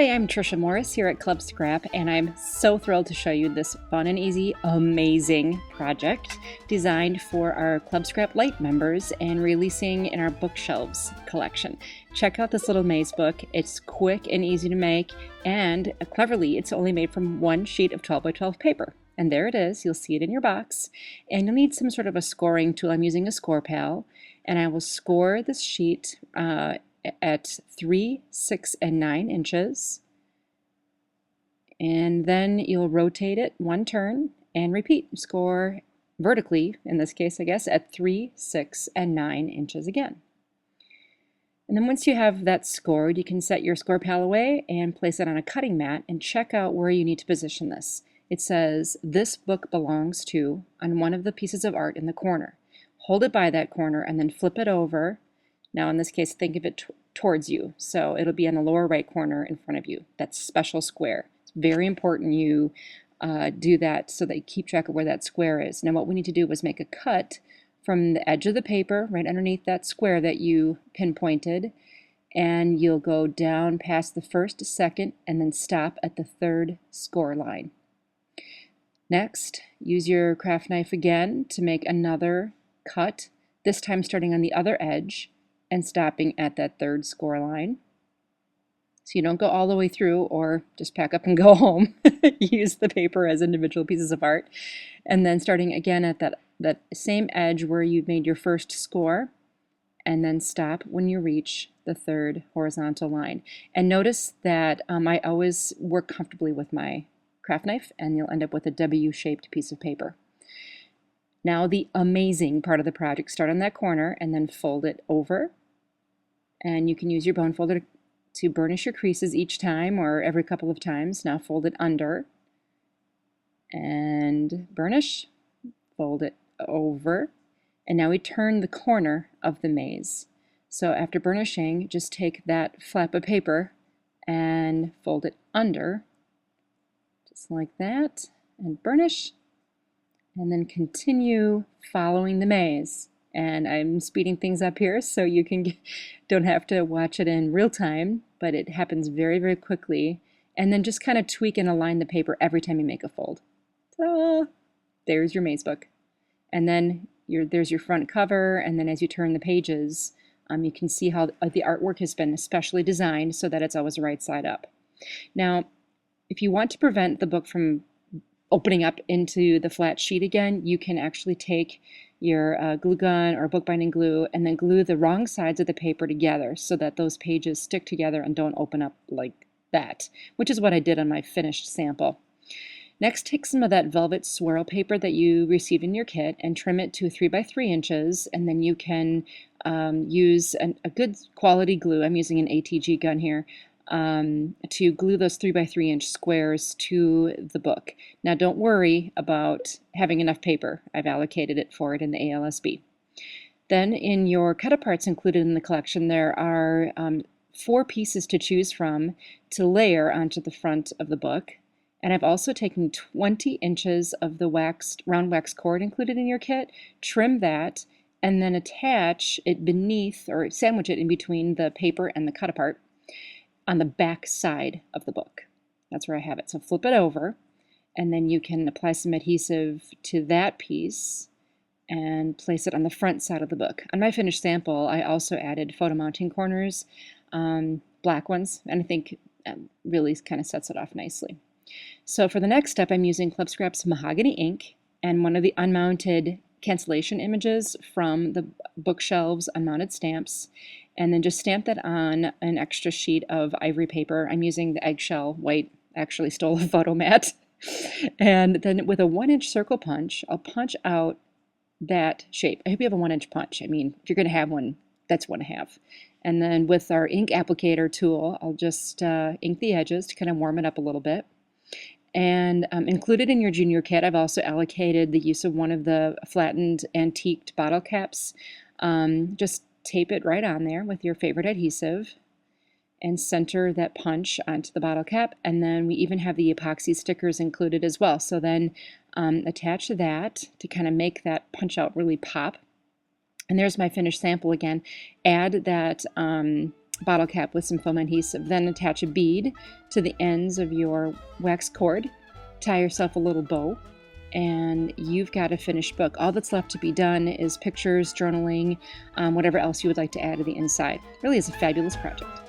Hi, I'm Trisha Morris here at Club Scrap, and I'm so thrilled to show you this fun and easy, amazing project designed for our Club Scrap Lite members and releasing in our bookshelves collection. Check out this little maze book. It's quick and easy to make, and cleverly, it's only made from one sheet of 12 by 12 paper. And there it is. You'll see it in your box. And you'll need some sort of a scoring tool. I'm using a score pal, and I will score this sheet at 3, 6, and 9 inches. And then you'll rotate it one turn and repeat. Score vertically, in this case, I guess, at 3, 6, and 9 inches again. And then once you have that scored, you can set your score pal away and place it on a cutting mat and check out where you need to position this. It says, "This book belongs to," on one of the pieces of art in the corner. Hold it by that corner and then flip it over. Now in this case, think of it towards you. So it'll be in the lower right corner in front of you. That special square. It's very important you do that so that you keep track of where that square is. Now what we need to do is make a cut from the edge of the paper right underneath that square that you pinpointed, and you'll go down past the first, second, and then stop at the third score line. Next, use your craft knife again to make another cut, this time starting on the other edge and stopping at that third score line. So you don't go all the way through or just pack up and go home. Use the paper as individual pieces of art. And then starting again at that same edge where you made your first score, and then stop when you reach the third horizontal line. And notice that I always work comfortably with my craft knife, and you'll end up with a W-shaped piece of paper. Now the amazing part of the project, start on that corner and then fold it over. And you can use your bone folder to burnish your creases each time or every couple of times. Now fold it under and burnish, fold it over. And now we turn the corner of the maze. So after burnishing, just take that flap of paper and fold it under, just like that, and burnish. And then continue following the maze. And I'm speeding things up here so you don't have to watch it in real time, but it happens very, very quickly. And then just kind of tweak and align the paper every time you make a fold. Ta-da! There's your maze book. And then there's your front cover, and then as you turn the pages, you can see how the artwork has been especially designed so that it's always right side up. Now, if you want to prevent the book from opening up into the flat sheet again, you can actually take your glue gun or bookbinding glue and then glue the wrong sides of the paper together so that those pages stick together and don't open up like that, which is what I did on my finished sample. Next, take some of that velvet swirl paper that you received in your kit and trim it to 3 by 3 inches, and then you can use a good quality glue. I'm using an ATG gun here. To glue those 3 by 3 inch squares to the book. Now don't worry about having enough paper. I've allocated it for it in the ALSB. Then in your cut aparts included in the collection, there are 4 pieces to choose from to layer onto the front of the book. And I've also taken 20 inches of the round wax cord included in your kit, trim that, and then attach it beneath or sandwich it in between the paper and the cut apart on the back side of the book. That's where I have it. So flip it over, and then you can apply some adhesive to that piece and place it on the front side of the book. On my finished sample, I also added photo mounting corners, black ones, and I think really kind of sets it off nicely. So for the next step, I'm using Club Scrap's mahogany ink and one of the unmounted cancellation images from the bookshelves unmounted stamps, and then just stamp that on an extra sheet of ivory paper. I'm using the eggshell white, actually stole a photo mat. And then with a 1-inch circle punch, I'll punch out that shape. I hope you have a 1-inch punch. I mean, if you're going to have one, that's 1.5. And then with our ink applicator tool, I'll just ink the edges to kind of warm it up a little bit. And included in your junior kit, I've also allocated the use of one of the flattened antiqued bottle caps. Just tape it right on there with your favorite adhesive and center that punch onto the bottle cap. And then we even have the epoxy stickers included as well. So then attach that to kind of make that punch out really pop. And there's my finished sample again. Add that bottle cap with some foam adhesive. Then attach a bead to the ends of your wax cord. Tie yourself a little bow, and you've got a finished book. All that's left to be done is pictures, journaling, whatever else you would like to add to the inside. It really is a fabulous project.